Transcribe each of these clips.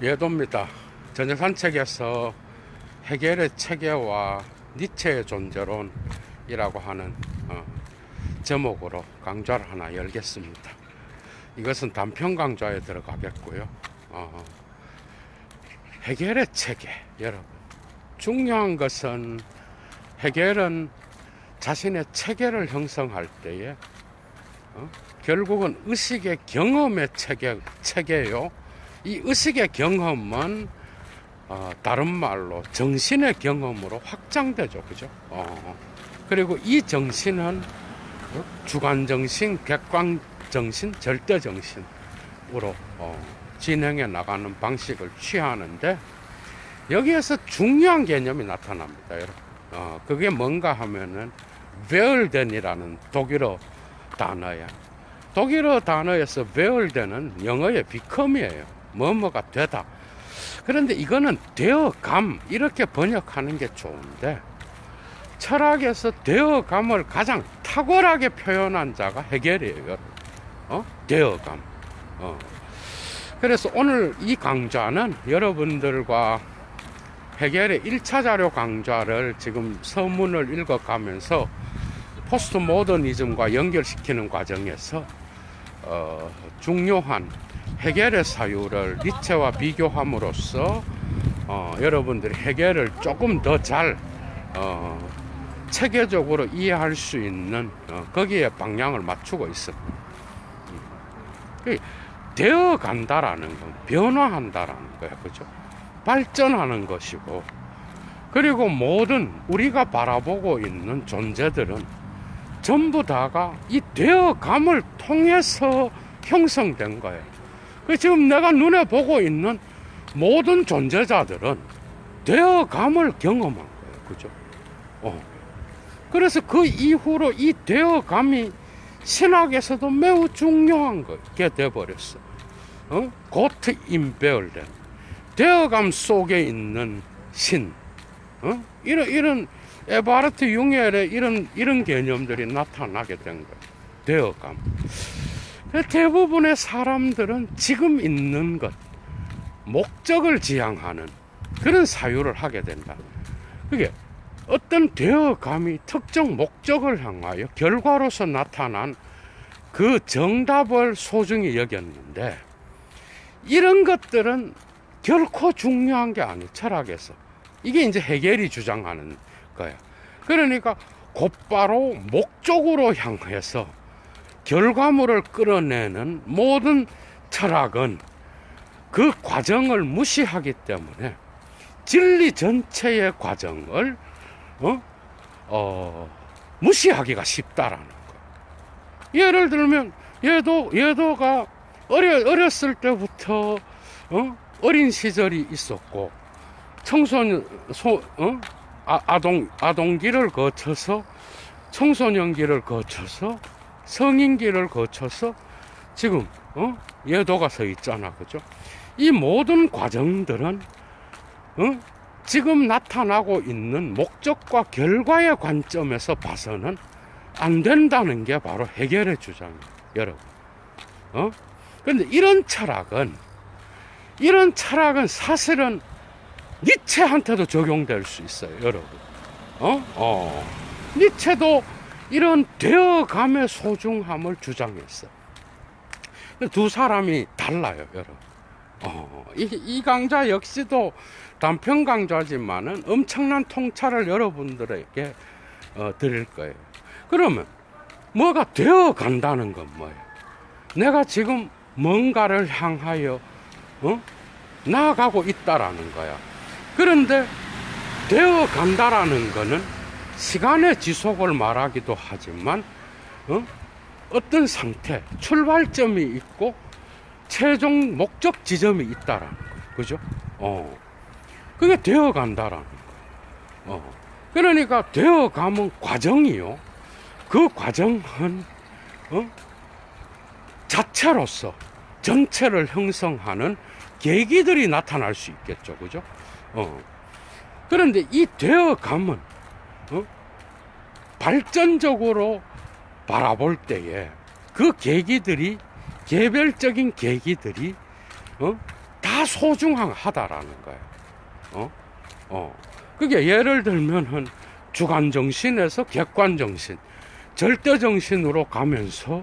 예도입니다. 저녁 산책에서 헤겔의 체계와 니체의 존재론이라고 하는 제목으로 강좌를 하나 열겠습니다. 이것은 단편 강좌에 들어가겠고요. 헤겔의 체계, 여러분, 중요한 것은 헤겔은 자신의 체계를 형성할 때에 결국은 의식의 경험의 체계요. 이 의식의 경험은 다른 말로 정신의 경험으로 확장되죠. 그죠? 그리고 이 정신은 주관정신, 객관정신, 절대정신으로 진행해 나가는 방식을 취하는데, 여기에서 중요한 개념이 나타납니다. 여러분. 그게 뭔가 하면은 웨얼덴이라는 독일어 단어야. 독일어 단어에서 웨얼덴은 영어의 become이에요. 뭐뭐가 되다. 그런데 이거는 되어감, 이렇게 번역하는 게 좋은데, 철학에서 되어감을 가장 탁월하게 표현한 자가 헤겔이에요. 되어감. 그래서 오늘 이 강좌는 여러분들과 헤겔의 1차 자료 강좌를 지금 서문을 읽어가면서 포스트 모더니즘과 연결시키는 과정에서 중요한 헤겔의 사유를 니체와 비교함으로써 여러분들이 헤겔을 조금 더 잘 체계적으로 이해할 수 있는 거기에 방향을 맞추고 있습니다. 되어 간다라는 건 변화한다라는 거예요. 그죠? 발전하는 것이고, 그리고 모든 우리가 바라보고 있는 존재들은 전부 다가 이 되어감을 통해서 형성된 거예요. 지금 내가 눈에 보고 있는 모든 존재자들은 되어감을 경험한 거예요. 그죠? 그래서 그 이후로 이 되어감이 신학에서도 매우 중요한 게 돼버렸어. 고트 임베얼덴, 되어감 속에 있는 신, 이런 에바르트 융헬의 이런 개념들이 나타나게 된 거예요. 되어감. 대부분의 사람들은 지금 있는 것, 목적을 지향하는 그런 사유를 하게 된다. 그게 어떤 되어감이 특정 목적을 향하여 결과로서 나타난 그 정답을 소중히 여겼는데, 이런 것들은 결코 중요한 게 아니에요. 철학에서. 이게 이제 헤겔이 주장하는 거야. 그러니까 곧바로 목적으로 향해서 결과물을 끌어내는 모든 철학은 그 과정을 무시하기 때문에 진리 전체의 과정을 무시하기가 쉽다라는 거예요. 예를 들면 얘도가 어렸을 때부터 어린 시절이 있었고, 아동기를 거쳐서 청소년기를 거쳐서 성인기를 거쳐서 지금 예도가 서 있잖아. 그죠? 이 모든 과정들은 지금 나타나고 있는 목적과 결과의 관점에서 봐서는 안 된다는 게 바로 헤겔의 주장이에요. 여러분. 근데 이런 철학은 사실은 니체한테도 적용될 수 있어요. 여러분. 니체도 이런 되어감의 소중함을 주장했어. 두 사람이 달라요. 여러분. 이 강좌 역시도 단편 강좌지만은 엄청난 통찰을 여러분들에게 드릴 거예요. 그러면 뭐가 되어 간다는 건 뭐예요? 내가 지금 뭔가를 향하여 나아가고 있다라는 거야. 그런데 되어 간다라는 거는 시간의 지속을 말하기도 하지만 어떤 상태, 출발점이 있고 최종 목적 지점이 있다라는 거예요. 그죠? 그게 되어 간다라는 거예요. 그러니까 되어 가면 과정이요. 그 과정은 자체로서 전체를 형성하는 계기들이 나타날 수 있겠죠. 그죠? 그런데 이 되어감은 발전적으로 바라볼 때에 그 계기들이, 개별적인 계기들이 다 다 소중하다라는 거예요. 그게 예를 들면은 주관정신에서 객관정신, 절대정신으로 가면서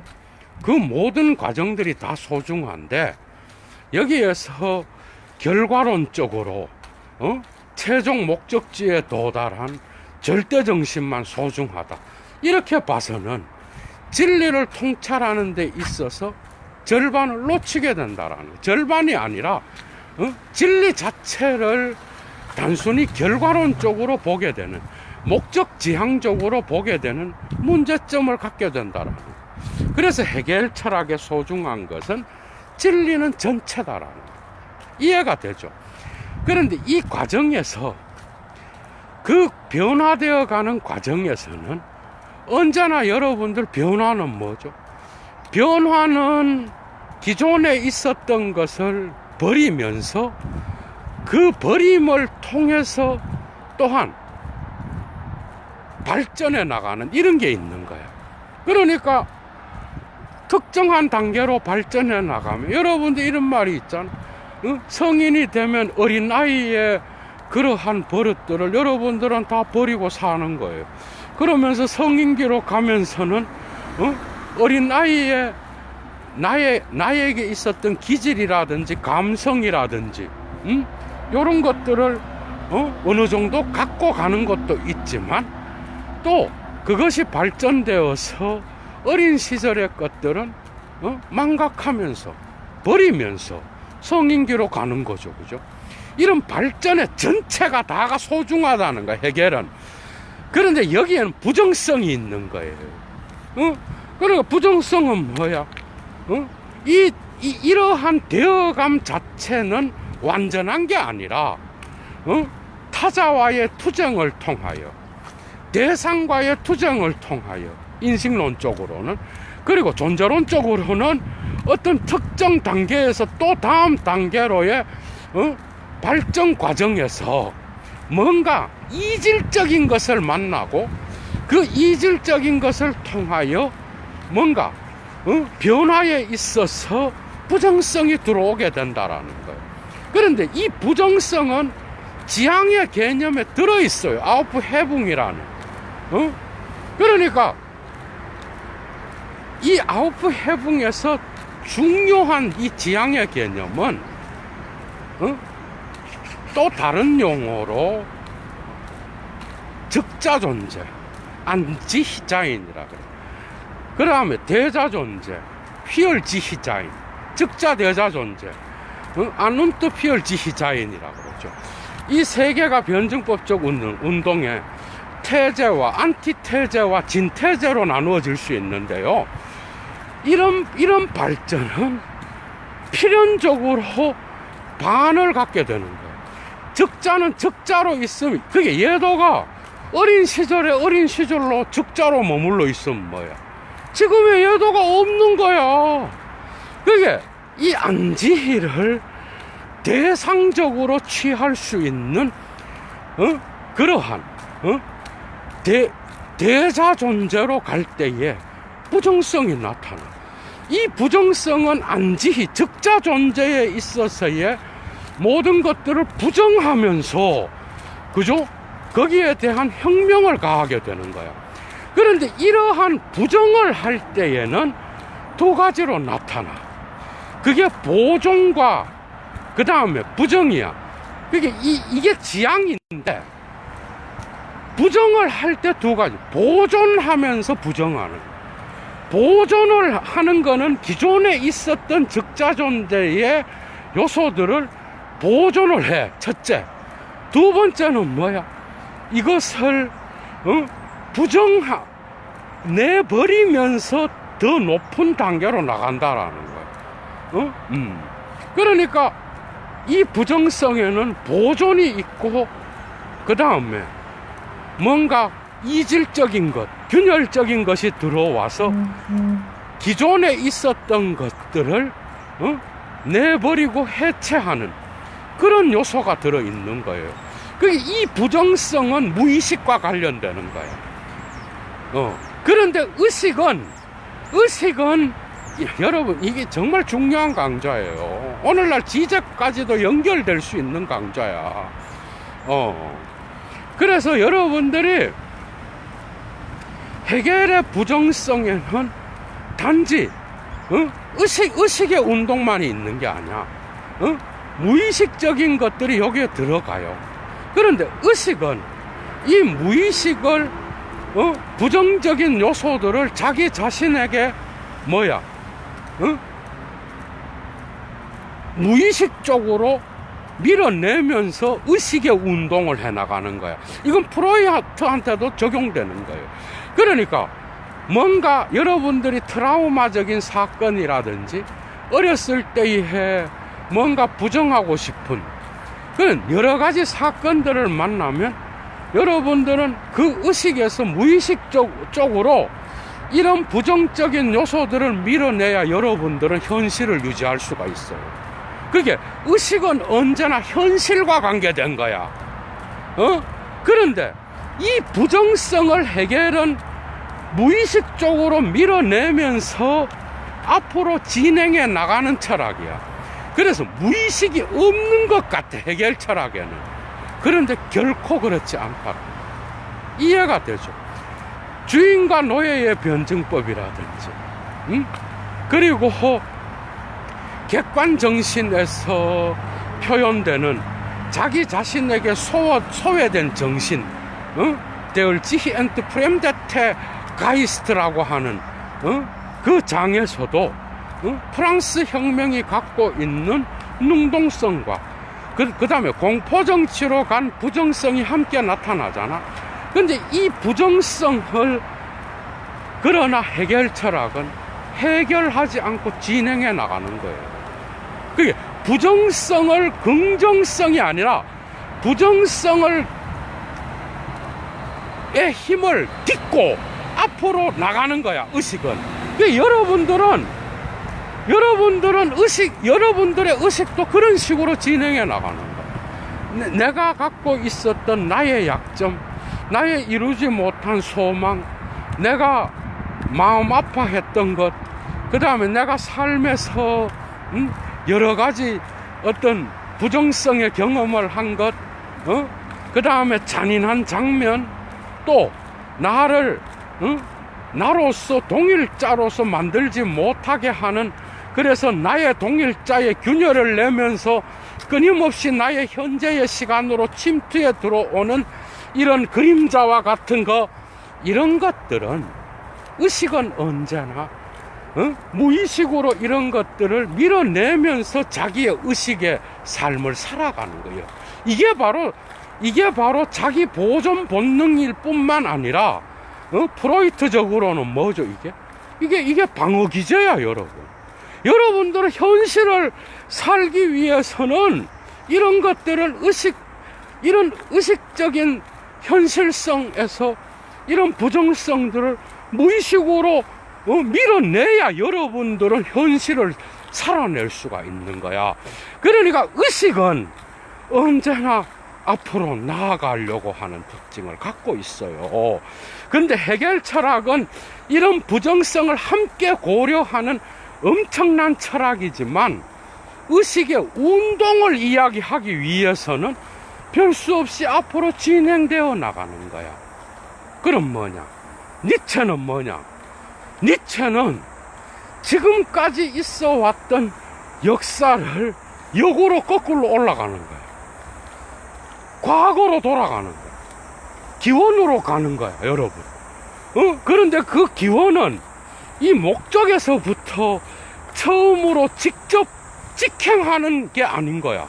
그 모든 과정들이 다 소중한데, 여기에서 결과론적으로 최종 목적지에 도달한 절대정신만 소중하다, 이렇게 봐서는 진리를 통찰하는 데 있어서 절반을 놓치게 된다라는 거예요. 절반이 아니라 진리 자체를 단순히 결과론적으로 보게 되는, 목적지향적으로 보게 되는 문제점을 갖게 된다라는 거예요. 그래서 해겔 철학의 소중한 것은 진리는 전체다라는 거예요. 이해가 되죠? 그런데 이 과정에서, 그 변화되어 가는 과정에서는 언제나 여러분들 변화는 뭐죠? 변화는 기존에 있었던 것을 버리면서 그 버림을 통해서 또한 발전해 나가는 이런 게 있는 거예요. 그러니까 특정한 단계로 발전해 나가면, 여러분들 이런 말이 있잖아요. 성인이 되면 어린아이의 그러한 버릇들을 여러분들은 다 버리고 사는 거예요. 그러면서 성인기로 가면서는 어린아이의 나에게 있었던 기질이라든지 감성이라든지 이런 것들을 어느 정도 갖고 가는 것도 있지만, 또 그것이 발전되어서 어린 시절의 것들은 망각하면서 버리면서 성인기로 가는 거죠. 그죠? 이런 발전의 전체가 다가 소중하다는 거야, 해겔은. 그런데 여기에는 부정성이 있는 거예요. 그러니까 부정성은 뭐야? 이러한 되어감 자체는 완전한 게 아니라 타자와의 투쟁을 통하여, 대상과의 투쟁을 통하여, 인식론적으로는, 그리고 존재론적으로는 어떤 특정 단계에서 또 다음 단계로의 발전 과정에서 뭔가 이질적인 것을 만나고, 그 이질적인 것을 통하여 뭔가 변화에 있어서 부정성이 들어오게 된다라는 거예요. 그런데 이 부정성은 지향의 개념에 들어있어요. 아우프 해붕이라는. 그러니까 이 아우프 해붕에서 중요한 이 지향의 개념은 또 다른 용어로 적자존재, 안지히자인이라 그래요. 그 다음에 대자존재, 휘얼지히자인, 적자대자존재, 안운트 휘얼지히자인이라고 그러죠. 이 세 개가 변증법적 운동에 태제와 안티태제와 진태제로 나누어질 수 있는데요. 이런 발전은 필연적으로 반을 갖게 되는 거예요. 적자는 적자로 있으면, 그게 예도가 어린 시절로 적자로 머물러 있으면 뭐야? 지금의 예도가 없는 거야. 그게 이 안지희를 대상적으로 취할 수 있는 그러한 대자 존재로 갈 때에 부정성이 나타나. 이 부정성은 안지희, 적자 존재에 있어서의 모든 것들을 부정하면서, 그죠? 거기에 대한 혁명을 가하게 되는 거야. 그런데 이러한 부정을 할 때에는 두 가지로 나타나. 그게 보존과 그 다음에 부정이야. 그게 이게 지향인데, 부정을 할 때 두 가지. 보존하면서 부정하는. 보존을 하는 거는 기존에 있었던 적자 존재의 요소들을 보존을 해. 첫째. 두 번째는 뭐야? 이것을 내버리면서 더 높은 단계로 나간다라는 거야. 그러니까 이 부정성에는 보존이 있고, 그 다음에 뭔가 이질적인 것, 균열적인 것이 들어와서 기존에 있었던 것들을 내버리고 해체하는 그런 요소가 들어있는 거예요. 이 부정성은 무의식과 관련되는 거예요. 그런데 의식은 여러분, 이게 정말 중요한 강좌예요. 오늘날 지적까지도 연결될 수 있는 강좌야. 그래서 여러분들이 해겔의 부정성에는 단지 의식의 운동만이 있는 게 아니야. 무의식적인 것들이 여기에 들어가요. 그런데 의식은 이 무의식을 부정적인 요소들을 자기 자신에게 무의식적으로 밀어내면서 의식의 운동을 해나가는 거야. 이건 프로이트한테도 적용되는 거예요. 그러니까 뭔가 여러분들이 트라우마적인 사건이라든지 어렸을 때에 뭔가 부정하고 싶은 그런 여러 가지 사건들을 만나면 여러분들은 그 의식에서 무의식적으로 이런 부정적인 요소들을 밀어내야 여러분들은 현실을 유지할 수가 있어요. 그게 의식은 언제나 현실과 관계된 거야. 그런데 이 부정성을 해결은 무의식적으로 밀어내면서 앞으로 진행해 나가는 철학이야. 그래서 무의식이 없는 것 같아, 해결 철학에는. 그런데 결코 그렇지 않다. 이해가 되죠? 주인과 노예의 변증법이라든지, 그리고 객관정신에서 표현되는 자기 자신에게 소외된 정신, Der sich entfremdete Geist라고 하는 그 장에서도 프랑스 혁명이 갖고 있는 능동성과 그 다음에 공포정치로 간 부정성이 함께 나타나잖아. 근데 이 부정성을 그러나 해결 철학은 해결하지 않고 진행해 나가는 거예요. 그게 부정성을 긍정성이 아니라 부정성을 의 힘을 딛고 앞으로 나가는 거야, 의식은. 여러분들의 의식도 그런 식으로 진행해 나가는 거야. 내가 갖고 있었던 나의 약점, 나의 이루지 못한 소망, 내가 마음 아파했던 것, 그 다음에 내가 삶에서 여러 가지 어떤 부정성의 경험을 한 것, 그 다음에 잔인한 장면, 또 나를 나로서 동일자로서 만들지 못하게 하는, 그래서 나의 동일자의 균열을 내면서 끊임없이 나의 현재의 시간으로 침투해 들어오는 이런 그림자와 같은 거, 이런 것들은 의식은 언제나 무의식으로 이런 것들을 밀어내면서 자기의 의식의 삶을 살아가는 거예요. 이게 바로 자기 보존 본능일 뿐만 아니라 프로이트적으로는 뭐죠? 이게 방어 기제야, 여러분. 여러분들은 현실을 살기 위해서는 이런 것들을 이런 의식적인 현실성에서 이런 부정성들을 무의식으로 밀어내야 여러분들은 현실을 살아낼 수가 있는 거야. 그러니까 의식은 언제나 앞으로 나아가려고 하는 특징을 갖고 있어요. 근데 해겔 철학은 이런 부정성을 함께 고려하는 엄청난 철학이지만 의식의 운동을 이야기하기 위해서는 별 수 없이 앞으로 진행되어 나가는 거야. 그럼 뭐냐? 니체는 뭐냐? 니체는 지금까지 있어 왔던 역사를 역으로 거꾸로 올라가는 거야. 과거로 돌아가는 거야. 기원으로 가는 거야, 여러분. 그런데 그 기원은 이 목적에서부터 처음으로 직접 직행하는 게 아닌 거야.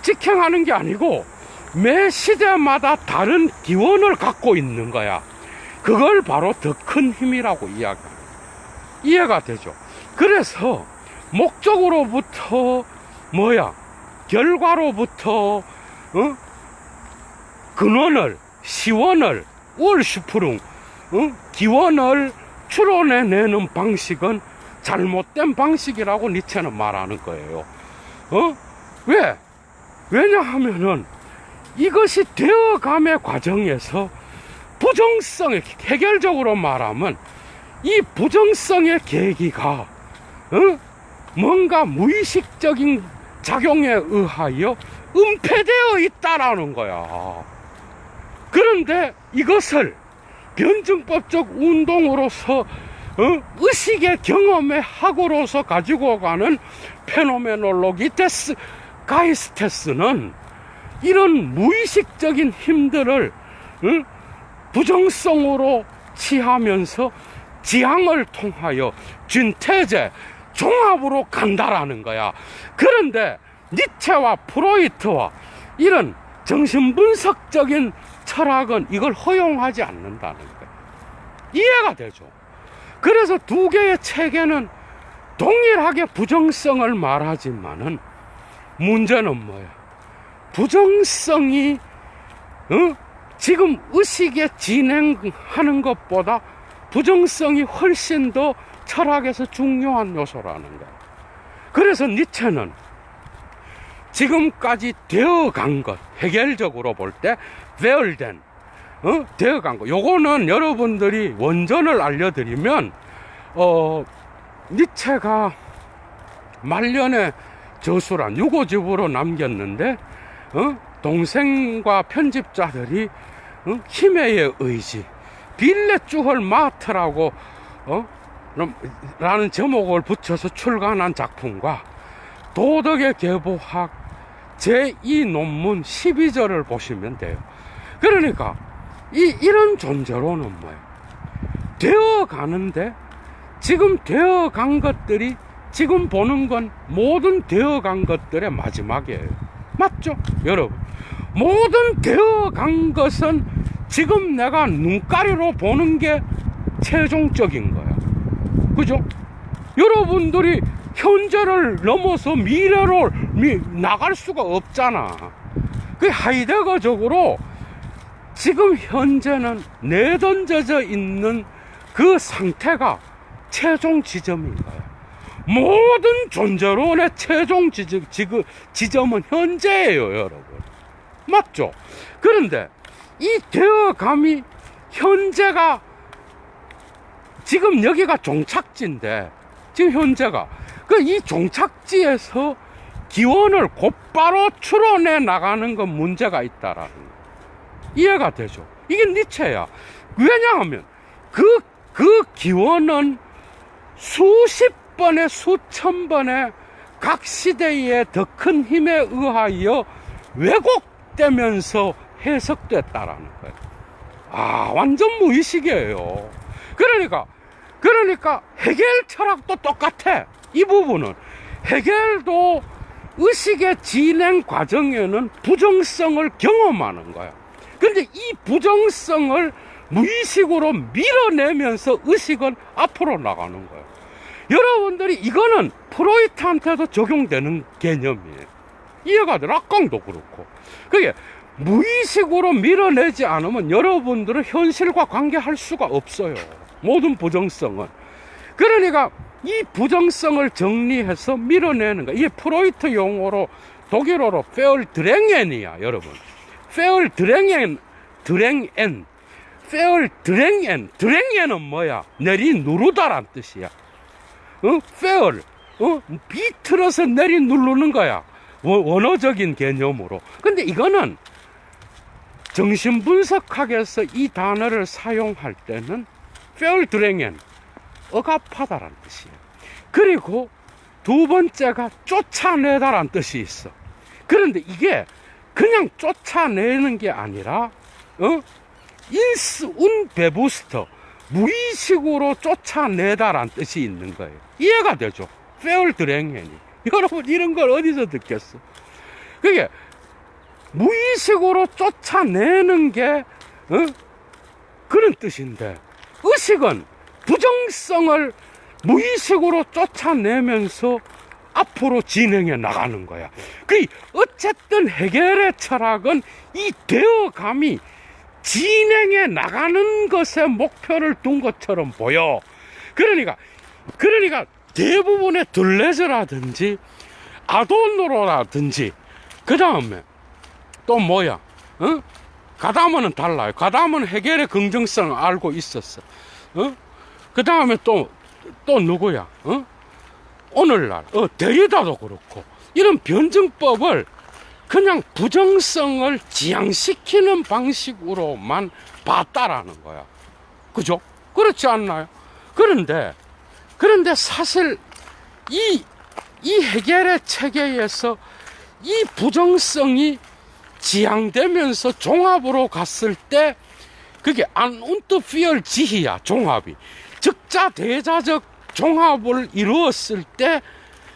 직행하는 게 아니고 매 시대마다 다른 기원을 갖고 있는 거야. 그걸 바로 더 큰 힘이라고 이야기합니다. 이해가 되죠? 그래서 목적으로부터 결과로부터 근원을, 시원을, 월슈프룽, 기원을 추론해내는 방식은 잘못된 방식이라고 니체는 말하는 거예요. 왜냐하면은 이것이 되어감의 과정에서 부정성에, 해결적으로 말하면 이 부정성의 계기가 뭔가 무의식적인 작용에 의하여 은폐되어 있다라는 거야. 그런데 이것을 변증법적 운동으로서 의식의 경험의 학으로서 가지고 가는 페노메놀로기테스 가이스테스는 이런 무의식적인 힘들을 부정성으로 취하면서 지향을 통하여 준태제 종합으로 간다라는 거야. 그런데 니체와 프로이트와 이런 정신분석적인 철학은 이걸 허용하지 않는다는 거야. 이해가 되죠? 그래서 두 개의 체계는 동일하게 부정성을 말하지만은 문제는 뭐야? 부정성이 지금 의식에 진행하는 것보다 부정성이 훨씬 더 철학에서 중요한 요소라는 거야. 그래서 니체는 지금까지 되어간 것, 해결적으로 볼 때 배열된 되어간 것, 요거는 여러분들이 원전을 알려드리면 니체가 말년에 저술한 유고집으로 남겼는데 동생과 편집자들이 힘의 의지, 빌레주헐 마트라고 라는 제목을 붙여서 출간한 작품과 도덕의 계보학 제2 논문 12절을 보시면 돼요. 그러니까 이런 존재로는 뭐예요? 되어가는데 지금 되어간 것들이 지금 보는 건 모든 되어간 것들의 마지막이에요. 맞죠? 여러분, 모든 되어간 것은 지금 내가 눈가리로 보는 게 최종적인 거야. 그죠? 여러분들이 현재를 넘어서 미래로 나갈 수가 없잖아. 그 하이데거적으로 지금 현재는 내던져져 있는 그 상태가 최종 지점인 거야. 모든 존재론의 최종 지점은 현재예요, 여러분. 맞죠? 그런데 이 되어감이 현재가 지금 여기가 종착지인데 지금 현재가 이 종착지에서 기원을 곧바로 추론해 나가는 건 문제가 있다라는 거. 이해가 되죠? 이게 니체야. 왜냐하면 그 기원은 수십 번에 수천 번에 각 시대의 더 큰 힘에 의하여 왜곡되면서 해석됐다라는 거예요. 아, 완전 무의식이에요. 그러니까 해겔 철학도 똑같아. 이 부분은 해겔도 의식의 진행 과정에는 부정성을 경험하는 거야. 근데 이 부정성을 무의식으로 밀어내면서 의식은 앞으로 나가는 거예요. 여러분들이 이거는 프로이트한테도 적용되는 개념이에요. 이해가 돼? 락강도 그렇고. 그게 무의식으로 밀어내지 않으면 여러분들은 현실과 관계할 수가 없어요. 모든 부정성은. 그러니까 이 부정성을 정리해서 밀어내는 거. 이게 프로이트 용어로 독일어로 페얼드랭엔이야, 여러분. 페얼드랭엔. 드랭엔은 뭐야? 내리 누르다란 뜻이야. 페얼, 비틀어서 내리 누르는 거야. 원어적인 개념으로. 근데 이거는 정신분석학에서 이 단어를 사용할 때는 페얼드랭엔, 억압하다란 뜻이에요. 그리고 두 번째가 쫓아내다란 뜻이 있어. 그런데 이게 그냥 쫓아내는 게 아니라 인스 운베부스터, 무의식으로 쫓아내다란 뜻이 있는 거예요. 이해가 되죠? 페얼드랭엔이. 여러분 이런 걸 어디서 듣겠어? 그게 무의식으로 쫓아내는 게 그런 뜻인데, 의식은 부정성을 무의식으로 쫓아내면서 앞으로 진행해 나가는 거야. 어쨌든 해겔의 철학은 이 되어감이 진행해 나가는 것에 목표를 둔 것처럼 보여. 그러니까 대부분의 들레즈라든지 아도노로라든지 그 다음에 또 뭐야? 가다머는 달라요. 가다머는 해겔의 긍정성을 알고 있었어. 그 다음에 또 누구야? 오늘날 데리다도 그렇고 이런 변증법을 그냥 부정성을 지향시키는 방식으로만 봤다라는 거야. 그죠? 그렇지 않나요? 그런데 사실 이 해겔의 체계에서 이 부정성이 지향되면서 종합으로 갔을 때 그게 안운트피얼 지희야. 종합이 적자대자적 종합을 이루었을 때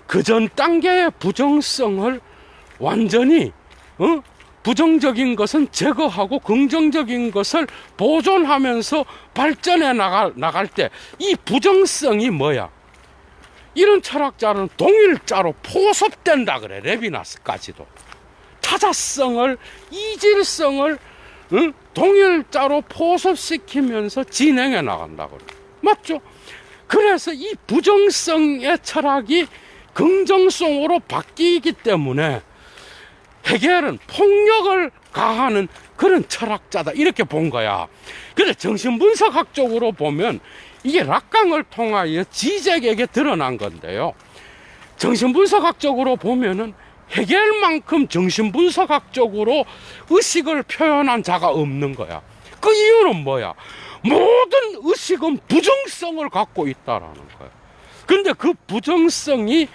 그 전 단계의 부정성을 완전히 부정적인 것은 제거하고 긍정적인 것을 보존하면서 발전해 나갈 때 이 부정성이 뭐야? 이런 철학자는 동일자로 포섭된다 그래. 레비나스까지도 타자성을, 이질성을 동일자로 포섭시키면서 진행해 나간다 그래. 맞죠? 그래서 이 부정성의 철학이 긍정성으로 바뀌기 때문에 헤겔은 폭력을 가하는 그런 철학자다 이렇게 본 거야. 근데 정신분석학적으로 보면 이게 락강을 통하여 지적에게 드러난 건데요. 정신분석학적으로 보면은 헤겔만큼 정신분석학적으로 의식을 표현한 자가 없는 거야. 그 이유는 뭐야? 모든 의식은 부정성을 갖고 있다라는 거야. 근데 그 부정성이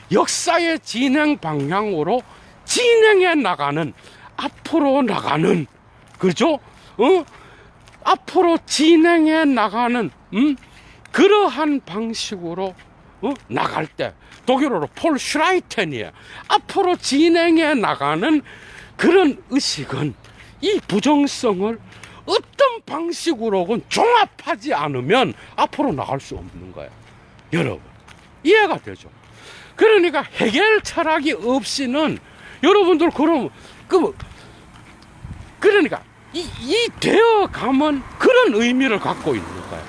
역사의 진행 방향으로 진행해 나가는, 앞으로 나가는, 그죠? 앞으로 진행해 나가는, 그러한 방식으로 나갈 때, 독일어로 폴 슈라이텐이에요. 앞으로 진행해 나가는 그런 의식은 이 부정성을 어떤 방식으로건 종합하지 않으면 앞으로 나갈 수 없는 거예요. 여러분, 이해가 되죠? 그러니까 해결 철학이 없이는 여러분들 그러니까 이 되어감은 그런 의미를 갖고 있는 거예요.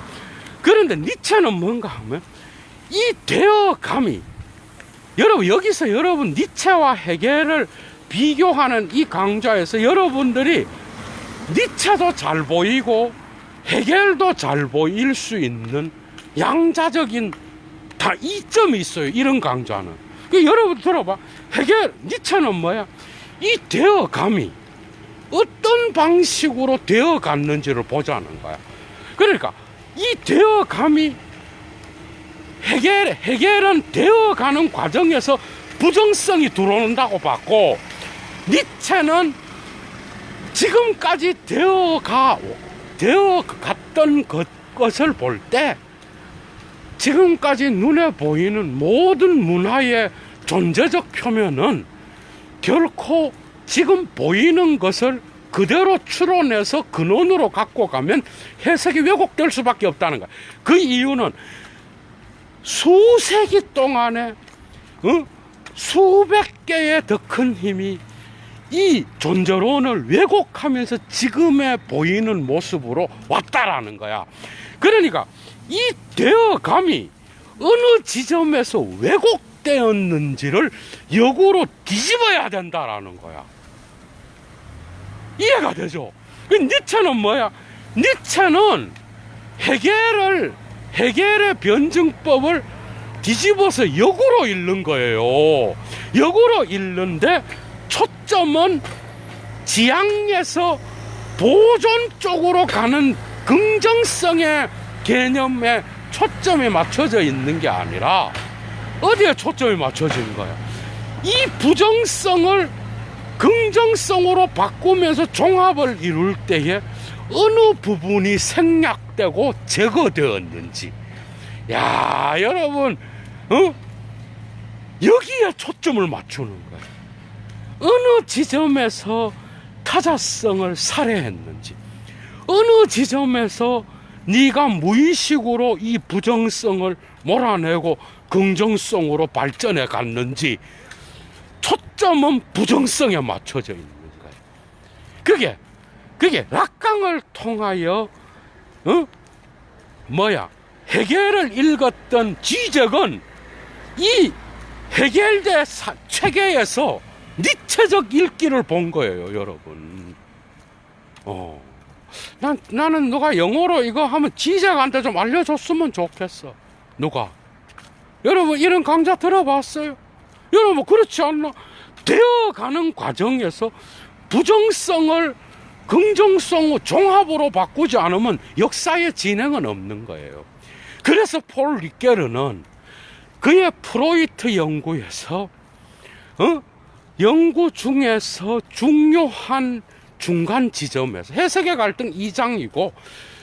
그런데 니체는 뭔가 하면 이 되어감이 여기서 여러분 니체와 해겔을 비교하는 이 강좌에서 여러분들이 니체도 잘 보이고 해겔도 잘 보일 수 있는 양자적인 다 이점이 있어요. 이런 강좌는. 여러분 들어봐. 해겔, 니체는 뭐야? 이 되어감이 어떤 방식으로 되어갔는지를 보자는 거야. 그러니까 이 되어감이 해겔은 되어가는 과정에서 부정성이 들어온다고 봤고, 니체는 지금까지 되어갔던 것을 볼 때 지금까지 눈에 보이는 모든 문화의 존재적 표면은 결코 지금 보이는 것을 그대로 추론해서 근원으로 갖고 가면 해석이 왜곡될 수밖에 없다는 거야. 그 이유는 수세기 동안에 수백 개의 더 큰 힘이 이 존재론을 왜곡하면서 지금의 보이는 모습으로 왔다라는 거야. 그러니까 이 되어감이 어느 지점에서 왜곡되었는지를 역으로 뒤집어야 된다라는 거야. 이해가 되죠? 니체는 뭐야? 니체는 해겔의 변증법을 뒤집어서 역으로 읽는 거예요. 역으로 읽는데 초점은 지향에서 보존 쪽으로 가는 긍정성의 개념에 초점이 맞춰져 있는 게 아니라 어디에 초점이 맞춰진 거야? 이 부정성을 긍정성으로 바꾸면서 종합을 이룰 때에 어느 부분이 생략되고 제거되었는지, 야, 여러분, 여기에 초점을 맞추는 거야. 어느 지점에서 타자성을 살해했는지, 어느 지점에서 네가 무의식으로 이 부정성을 몰아내고 긍정성으로 발전해 갔는지, 초점은 부정성에 맞춰져 있는 거예요. 그게 락강을 통하여 해겔을 읽었던 지적은 이 해겔대 체계에서 니체적 읽기를 본 거예요, 여러분. 나는 누가 영어로 이거 하면 지적한테 좀 알려줬으면 좋겠어. 누가? 여러분, 이런 강좌 들어봤어요? 여러분, 그렇지 않나? 되어가는 과정에서 부정성을 긍정성으로 종합으로 바꾸지 않으면 역사의 진행은 없는 거예요. 그래서 폴 리게르는 그의 프로이트 연구에서 연구 중에서 중요한 중간 지점에서 해석의 갈등 2장이고,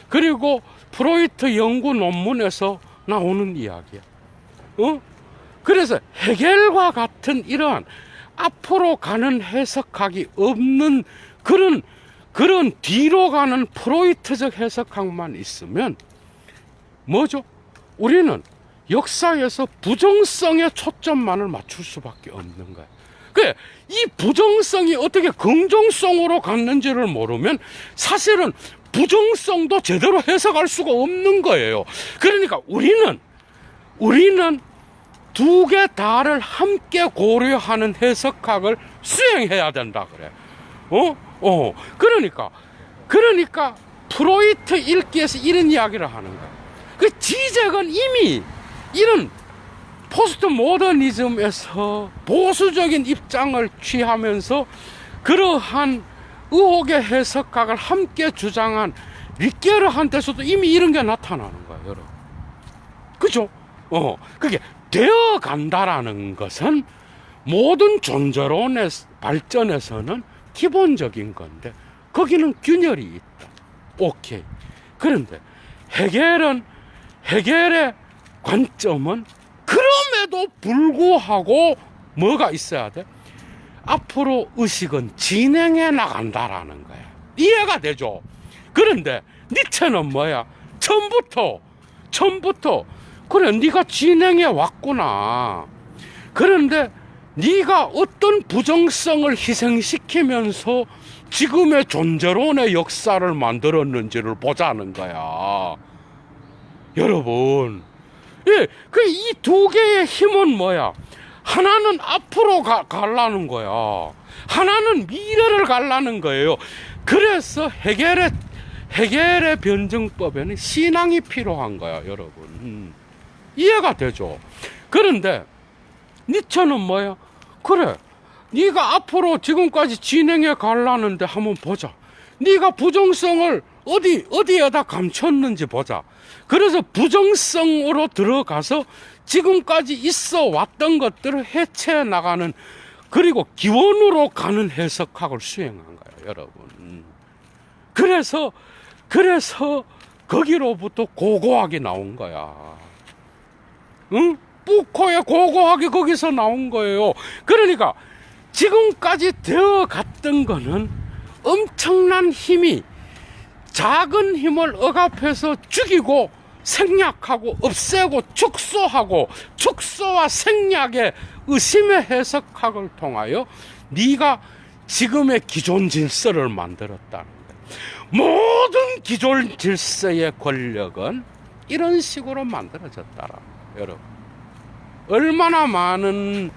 그리고 프로이트 연구 논문에서 나오는 이야기야. 그래서 해겔과 같은 이러한 앞으로 가는 해석학이 없는 그런 뒤로 가는 프로이트적 해석학만 있으면 뭐죠? 우리는 역사에서 부정성에 초점만을 맞출 수밖에 없는 거야. 그래, 이 부정성이 어떻게 긍정성으로 갔는지를 모르면 사실은 부정성도 제대로 해석할 수가 없는 거예요. 그러니까 우리는 두 개 다를 함께 고려하는 해석학을 수행해야 된다 그래. 그러니까 프로이트 읽기에서 이런 이야기를 하는 거야. 그 지적은 이미 이런 포스트 모더니즘에서 보수적인 입장을 취하면서 그러한 의혹의 해석학을 함께 주장한 리게르한테서도 이미 이런 게 나타나는 거예요, 여러분. 그죠? 그게 되어 간다라는 것은 모든 존재론의 발전에서는 기본적인 건데, 거기는 균열이 있다. 오케이. 그런데 해겔의 관점은 그럼에도 불구하고 뭐가 있어야 돼? 앞으로 의식은 진행해 나간다라는 거야. 이해가 되죠? 그런데 니체는 뭐야? 처음부터 그래, 네가 진행해 왔구나. 그런데 네가 어떤 부정성을 희생시키면서 지금의 존재론의 역사를 만들었는지를 보자는 거야. 여러분, 이 두 개의 힘은 뭐야? 하나는 앞으로 가려는 거야. 하나는 미래를 가려는 거예요. 그래서 해겔의 변증법에는 신앙이 필요한 거야, 여러분. 이해가 되죠? 그런데 니체는 뭐야? 그래, 네가 앞으로 지금까지 진행해 가려는데 한번 보자. 네가 부정성을 어디에다 감췄는지 보자. 그래서 부정성으로 들어가서 지금까지 있어 왔던 것들을 해체해 나가는, 그리고 기원으로 가는 해석학을 수행한 거예요, 여러분. 그래서 거기로부터 고고학이 나온 거야. 응? 뿌코의 고고학이 거기서 나온 거예요. 그러니까 지금까지 되어 갔던 거는 엄청난 힘이 작은 힘을 억압해서 죽이고 생략하고 없애고 축소와 생략의 의심의 해석학을 통하여 네가 지금의 기존 질서를 만들었다는 거예요. 모든 기존 질서의 권력은 이런 식으로 만들어졌다라. 여러분, 얼마나 많은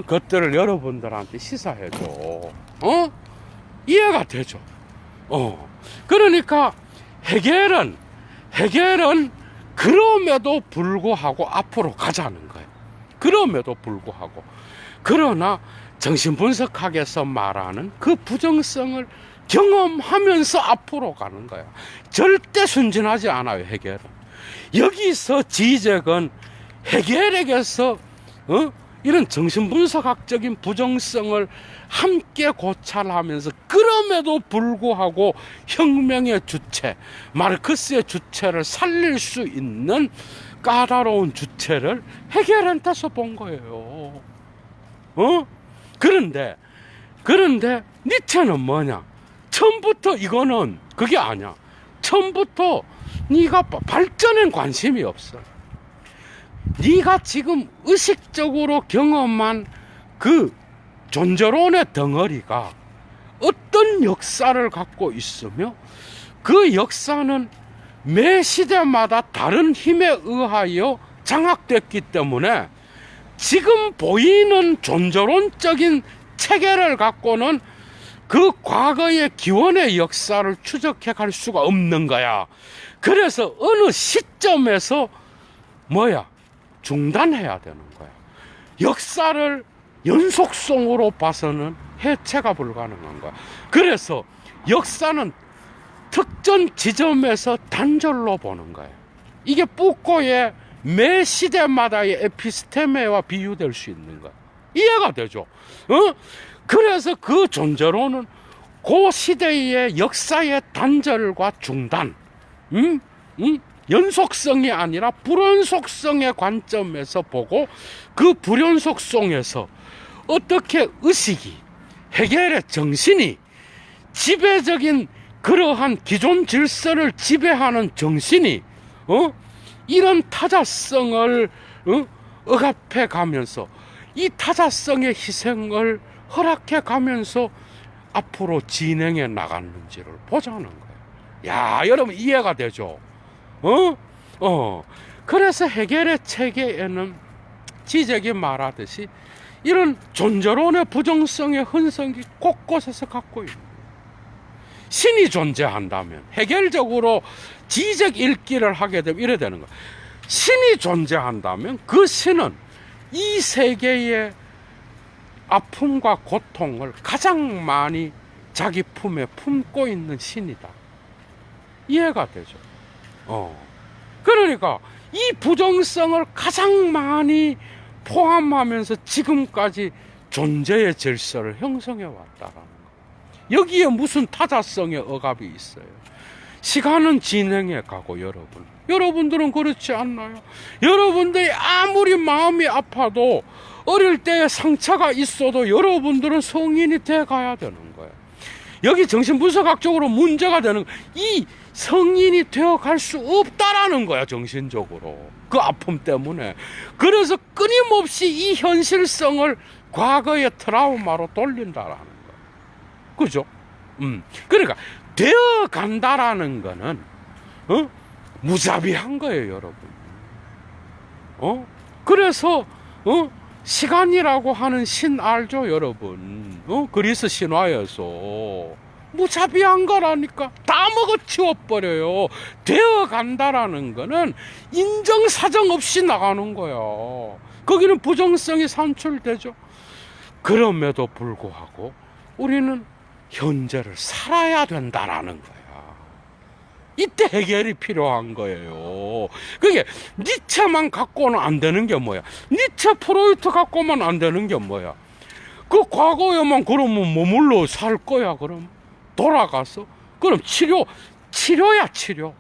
것들을 여러분들한테 시사해줘. 이해가 되죠? 그러니까 해겔은 그럼에도 불구하고 앞으로 가자는 거예요. 그럼에도 불구하고. 그러나 정신분석학에서 말하는 그 부정성을 경험하면서 앞으로 가는 거야. 절대 순진하지 않아요, 해겔은. 여기서 지적은 해겔에게서 이런 정신분석학적인 부정성을 함께 고찰하면서 그럼에도 불구하고 혁명의 주체, 마르크스의 주체를 살릴 수 있는 까다로운 주체를 해겔한테서 본 거예요. 그런데 니체는 뭐냐? 처음부터 이거는 그게 아니야. 처음부터 네가 발전엔 관심이 없어. 네가 지금 의식적으로 경험한 그 존재론의 덩어리가 어떤 역사를 갖고 있으며 그 역사는 매 시대마다 다른 힘에 의하여 장악됐기 때문에 지금 보이는 존재론적인 체계를 갖고는 그 과거의 기원의 역사를 추적해 갈 수가 없는 거야. 그래서 어느 시점에서 중단해야 되는 거야. 역사를 연속성으로 봐서는 해체가 불가능한 거야. 그래서 역사는 특정 지점에서 단절로 보는 거야. 이게 푸코의 매 시대마다의 에피스테메와 비유될 수 있는 거야. 이해가 되죠? 그래서 그 존재로는 그 시대의 역사의 단절과 중단, 연속성이 아니라 불연속성의 관점에서 보고 그 불연속성에서 어떻게 의식이, 헤겔의 정신이 지배적인 그러한 기존 질서를 지배하는 정신이 이런 타자성을 억압해 가면서 이 타자성의 희생을 허락해 가면서 앞으로 진행해 나갔는지를 보자는 거예요. 야, 여러분 이해가 되죠? 그래서 헤겔의 체계에는 지적이 말하듯이 이런 존재론의 부정성의 흔적이 곳곳에서 갖고 있는 거예요. 신이 존재한다면 헤겔적으로 지적 읽기를 하게 되면 이래 되는 거예요. 신이 존재한다면 그 신은 이 세계의 아픔과 고통을 가장 많이 자기 품에 품고 있는 신이다. 이해가 되죠? 그러니까 이 부정성을 가장 많이 포함하면서 지금까지 존재의 질서를 형성해 왔다라는 거. 여기에 무슨 타자성의 억압이 있어요? 시간은 진행해 가고 여러분들은 그렇지 않나요? 여러분들이 아무리 마음이 아파도 어릴 때의 상처가 있어도 여러분들은 성인이 돼 가야 되는 거예요. 여기 정신분석학적으로 문제가 되는 이 성인이 되어 갈 수 없다라는 거야, 정신적으로. 그 아픔 때문에. 그래서 끊임없이 이 현실성을 과거의 트라우마로 돌린다라는 거야. 그죠? 그러니까 되어 간다라는 거는 무자비한 거예요, 여러분. 그래서 시간이라고 하는 신 알죠, 여러분? 그리스 신화에서 무자비한 거라니까. 다 먹어치워버려요. 되어 간다라는 거는 인정사정 없이 나가는 거야. 거기는 부정성이 산출되죠. 그럼에도 불구하고 우리는 현재를 살아야 된다라는 거야. 이때 해결이 필요한 거예요. 그게 니체만 갖고는 안 되는 게 뭐야? 니체 프로이트 갖고만 안 되는 게 뭐야? 그 과거에만 그러면 머물러 살 거야, 그럼? 돌아가서? 그럼 치료야, 치료.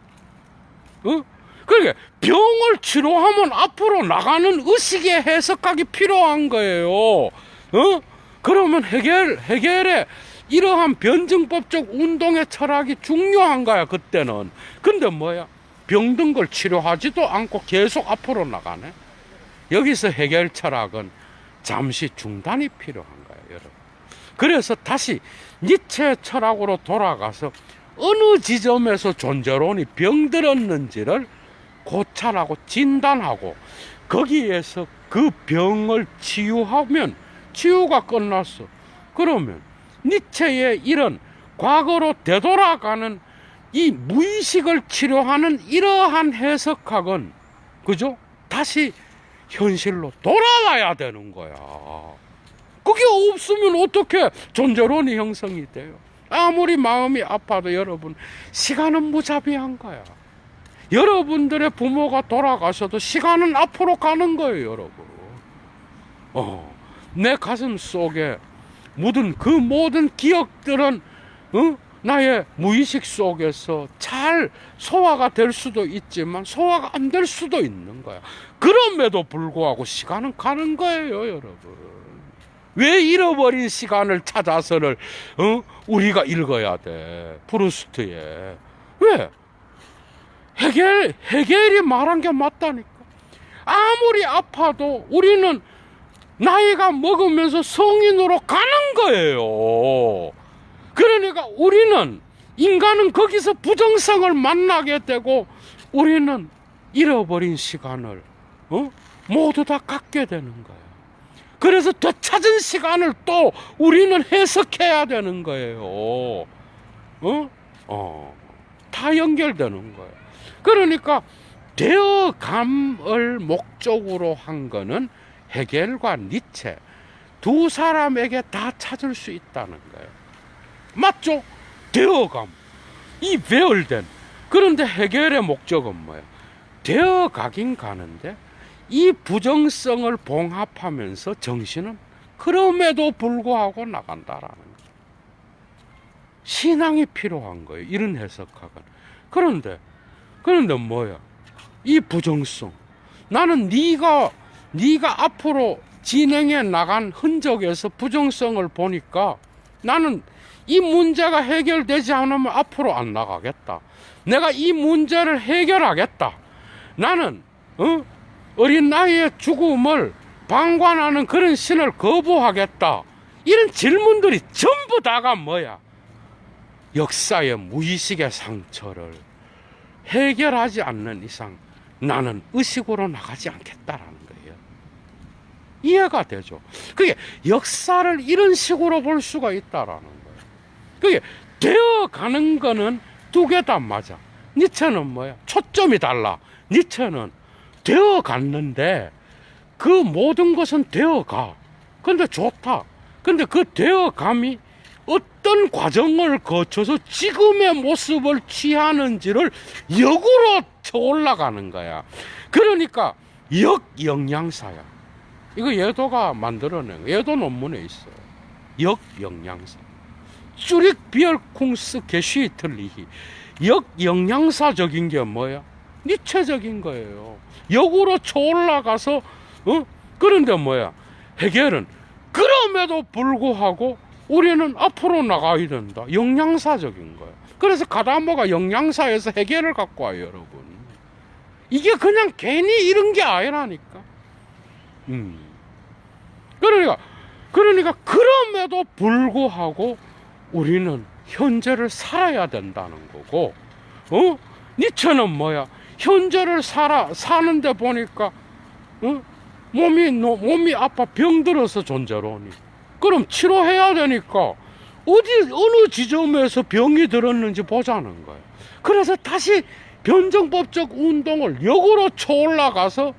그러니까 병을 치료하면 앞으로 나가는 의식의 해석학이 필요한 거예요. 그러면 해결의 이러한 변증법적 운동의 철학이 중요한 거야, 그때는. 근데 뭐야? 병든 걸 치료하지도 않고 계속 앞으로 나가네. 여기서 해결 철학은 잠시 중단이 필요한 거예요, 여러분. 그래서 다시 니체 철학으로 돌아가서 어느 지점에서 존재론이 병들었는지를 고찰하고 진단하고 거기에서 그 병을 치유하면 치유가 끝났어. 그러면 니체의 이런 과거로 되돌아가는 이 무의식을 치료하는 이러한 해석학은, 그죠? 다시 현실로 돌아와야 되는 거야. 그게 없으면 어떻게 존재론이 형성이 돼요? 아무리 마음이 아파도 여러분, 시간은 무자비한 거야. 여러분들의 부모가 돌아가셔도 시간은 앞으로 가는 거예요, 여러분. 내 가슴 속에 묻은 그 모든 기억들은 나의 무의식 속에서 잘 소화가 될 수도 있지만 소화가 안 될 수도 있는 거야. 그럼에도 불구하고 시간은 가는 거예요, 여러분. 왜 잃어버린 시간을 찾아서를 우리가 읽어야 돼? 프루스트에. 왜? 헤겔이 말한 게 맞다니까. 아무리 아파도 우리는 나이가 먹으면서 성인으로 가는 거예요. 그러니까 우리는, 인간은 거기서 부정성을 만나게 되고 우리는 잃어버린 시간을 모두 다 갖게 되는 거예요. 그래서 되찾은 시간을 또 우리는 해석해야 되는 거예요. 다 연결되는 거예요. 그러니까 되어감을 목적으로 한 거는 헤겔과 니체 두 사람에게 다 찾을 수 있다는 거예요. 맞죠? 되어감. 이 배열된. 그런데 헤겔의 목적은 뭐예요? 되어가긴 가는데 이 부정성을 봉합하면서 정신은 그럼에도 불구하고 나간다라는 거예요. 신앙이 필요한 거예요. 이런 해석학은. 그런데 뭐야? 이 부정성. 나는 네가 앞으로 진행해 나간 흔적에서 부정성을 보니까 나는 이 문제가 해결되지 않으면 앞으로 안 나가겠다. 내가 이 문제를 해결하겠다. 나는 어린 나이에 죽음을 방관하는 그런 신을 거부하겠다. 이런 질문들이 전부 다가 뭐야? 역사의 무의식의 상처를 해결하지 않는 이상 나는 의식으로 나가지 않겠다라는 거예요. 이해가 되죠? 그게 역사를 이런 식으로 볼 수가 있다라는 거예요. 그게 되어가는 거는 두 개 다 맞아. 니체는 뭐야? 초점이 달라. 니체는 되어갔는데 그 모든 것은 되어가. 근데 좋다. 근데 그 되어감이 어떤 과정을 거쳐서 지금의 모습을 취하는지를 역으로 쳐 올라가는 거야. 그러니까 역영양사야. 이거 예도가 만들어낸 거. 예도 논문에 있어요. 역영양사. 쭈릭 비얼쿵스 게슈이틀리히. 역영양사적인 게 뭐야? 니체적인 거예요. 역으로 쳐 올라가서 그런데 뭐야? 헤겔은 그럼에도 불구하고 우리는 앞으로 나가야 된다. 영양사적인 거예요. 그래서 가다모가 영양사에서 헤겔을 갖고 와요, 여러분. 이게 그냥 괜히 이런 게 아니라니까. 그러니까 그럼에도 불구하고 우리는 현재를 살아야 된다는 거고, 니체는 뭐야? 현재를 사는데 보니까, 몸이 아파 병들어서 존재로니. 그럼 치료해야 되니까 어느 지점에서 병이 들었는지 보자는 거예요. 그래서 다시 변정법적 운동을 역으로 쳐 올라가서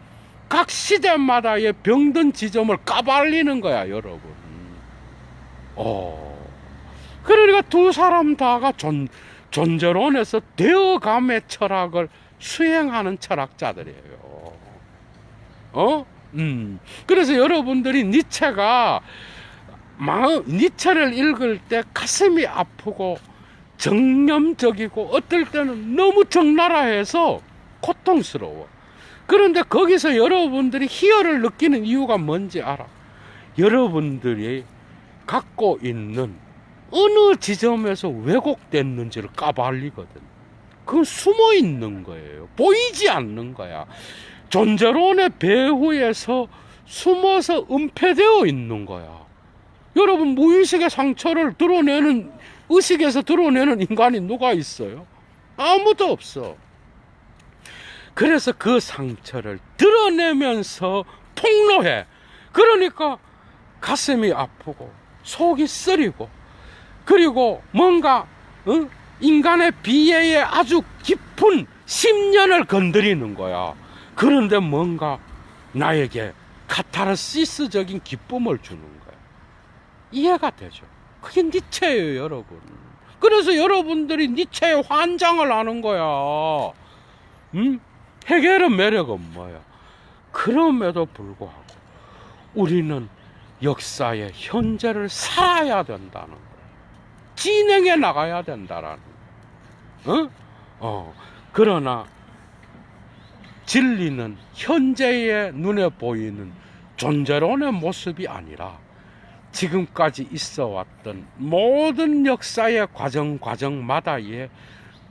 각 시대마다의 병든 지점을 까발리는 거야, 여러분. 그러니까 두 사람 다가 존재론에서 되어감의 철학을 수행하는 철학자들이에요. 그래서 여러분들이 니체를 읽을 때 가슴이 아프고 정념적이고 어떨 때는 너무 적나라해서 고통스러워. 그런데 거기서 여러분들이 희열을 느끼는 이유가 뭔지 알아? 여러분들이 갖고 있는 어느 지점에서 왜곡됐는지를 까발리거든. 그건 숨어 있는 거예요. 보이지 않는 거야. 존재론의 배후에서 숨어서 은폐되어 있는 거야. 여러분, 무의식의 상처를 드러내는, 의식에서 드러내는 인간이 누가 있어요? 아무도 없어. 그래서 그 상처를 드러내면서 폭로해. 그러니까 가슴이 아프고 속이 쓰리고, 그리고 뭔가 인간의 비애의 아주 깊은 심년을 건드리는 거야. 그런데 뭔가 나에게 카타르시스적인 기쁨을 주는 거야. 이해가 되죠? 그게 니체예요, 여러분. 그래서 여러분들이 니체의 환장을 하는 거야. 헤겔의 매력은 뭐야? 그럼에도 불구하고 우리는 역사의 현재를 살아야 된다는 거야. 진행해 나가야 된다라는 거야. 그러나 진리는 현재의 눈에 보이는 존재론의 모습이 아니라 지금까지 있어 왔던 모든 역사의 과정마다의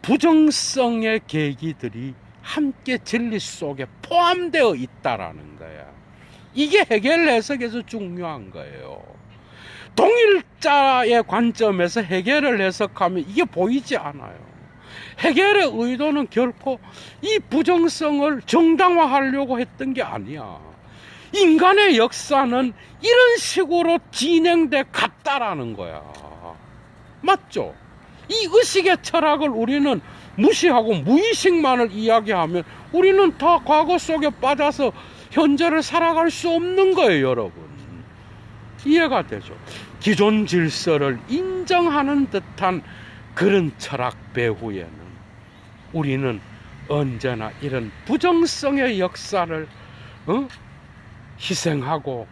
부정성의 계기들이 함께 진리 속에 포함되어 있다라는 거야. 이게 헤겔 해석에서 중요한 거예요. 동일자의 관점에서 헤겔을 해석하면 이게 보이지 않아요. 헤겔의 의도는 결코 이 부정성을 정당화하려고 했던 게 아니야. 인간의 역사는 이런 식으로 진행돼 갔다라는 거야. 맞죠? 이 의식의 철학을 우리는 무시하고 무의식만을 이야기하면 우리는 다 과거 속에 빠져서 현재를 살아갈 수 없는 거예요, 여러분. 이해가 되죠? 기존 질서를 인정하는 듯한 그런 철학 배후에는 우리는 언제나 이런 부정성의 역사를 희생하고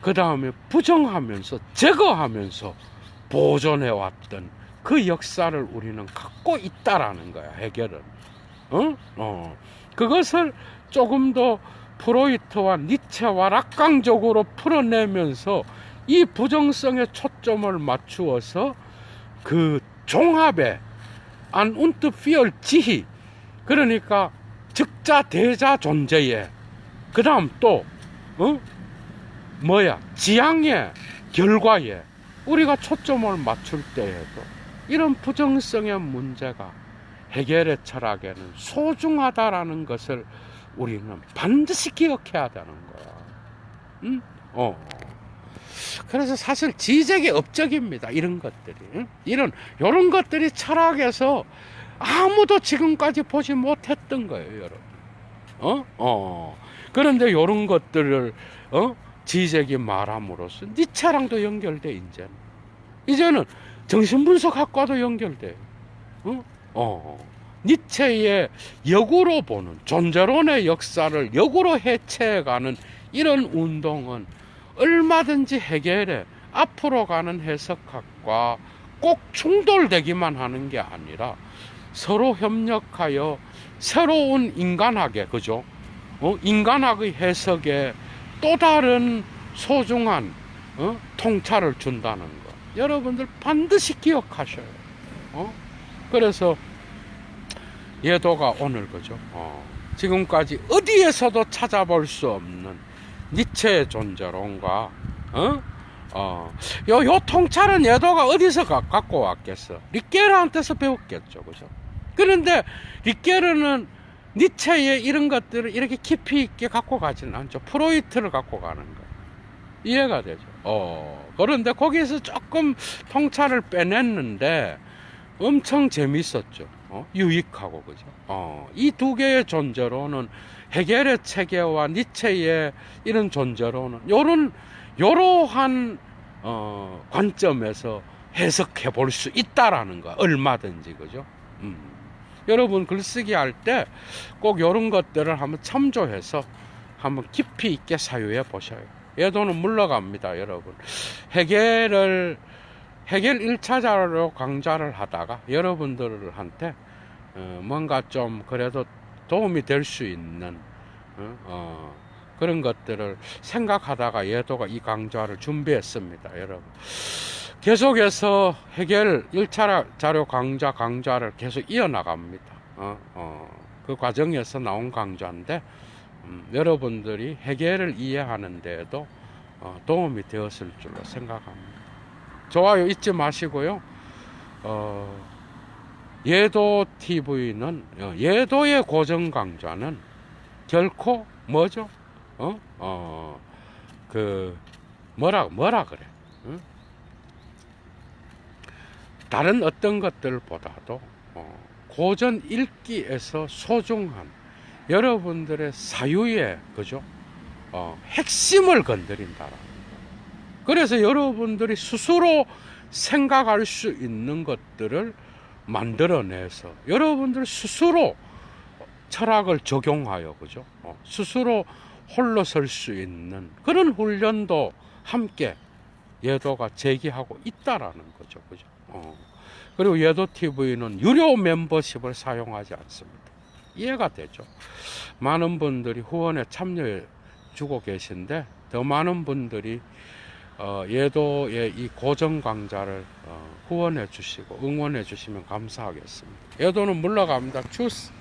그 다음에 부정하면서 제거하면서 보존해왔던 그 역사를 우리는 갖고 있다라는 거야, 해결은. 그것을 조금 더 프로이트와 니체와 락강적으로 풀어내면서 이 부정성에 초점을 맞추어서 그 종합에 안 운트 피얼 지희, 그러니까 즉자 대자 존재에, 그 다음 또 지향의 결과에 우리가 초점을 맞출 때에도 이런 부정성의 문제가 해결의 철학에는 소중하다라는 것을 우리는 반드시 기억해야 되는 거야. 그래서 사실 지적이 업적입니다. 이런 것들이. 이런 것들이 철학에서 아무도 지금까지 보지 못했던 거예요, 여러분. 그런데 이런 것들을 지적이 말함으로써 니체랑도 연결돼. 이제는 정신분석학과도 연결돼. 니체의 역으로 보는 존재론의 역사를 역으로 해체해가는 이런 운동은 얼마든지 해결해 앞으로 가는 해석학과 꼭 충돌되기만 하는 게 아니라 서로 협력하여 새로운 인간학의, 그죠? 인간학의 해석에 또 다른 소중한 통찰을 준다는 거 여러분들 반드시 기억하셔요. 그래서 예도가 오늘, 그죠? 지금까지 어디에서도 찾아볼 수 없는 니체의 존재론과 요 통찰은 예도가 어디서 갖고 왔겠어? 리케르한테서 배웠겠죠, 그죠? 그런데 리케르는 니체의 이런 것들을 이렇게 깊이 있게 갖고 가지는 않죠. 프로이트를 갖고 가는 거. 이해가 되죠? 그런데 거기에서 조금 통찰을 빼냈는데 엄청 재밌었죠. 유익하고, 그죠? 이 두 개의 존재로는 헤겔의 체계와 니체의 이런 존재로는 요러한 관점에서 해석해 볼 수 있다라는 거야. 얼마든지, 그죠? 여러분 글쓰기 할 때 꼭 이런 것들을 한번 참조해서 한번 깊이 있게 사유해 보셔요. 예도는 물러갑니다, 여러분. 해겔 1차 자료 강좌를 하다가 여러분들한테 뭔가 좀 그래도 도움이 될 수 있는 그런 것들을 생각하다가 예도가 이 강좌를 준비했습니다, 여러분. 계속해서 해겔 1차 자료 강좌를 계속 이어나갑니다. 그 과정에서 나온 강좌인데 여러분들이 해겔을 이해하는 데에도 도움이 되었을 줄로 생각합니다. 좋아요 잊지 마시고요. 예도 TV는 예도의 고정 강좌는 결코 뭐죠? 뭐라 그래? 다른 어떤 것들보다도 고전 읽기에서 소중한 여러분들의 사유의, 그죠? 핵심을 건드린다라는 거. 그래서 여러분들이 스스로 생각할 수 있는 것들을 만들어내서 여러분들 스스로 철학을 적용하여, 그죠? 스스로 홀로 설 수 있는 그런 훈련도 함께 예도가 제기하고 있다라는 거죠, 그죠? 그리고 예도 TV는 유료 멤버십을 사용하지 않습니다. 이해가 되죠? 많은 분들이 후원에 참여해 주고 계신데 더 많은 분들이 예도의 이 고정 강좌를 후원해 주시고 응원해 주시면 감사하겠습니다. 예도는 물러갑니다. 추스.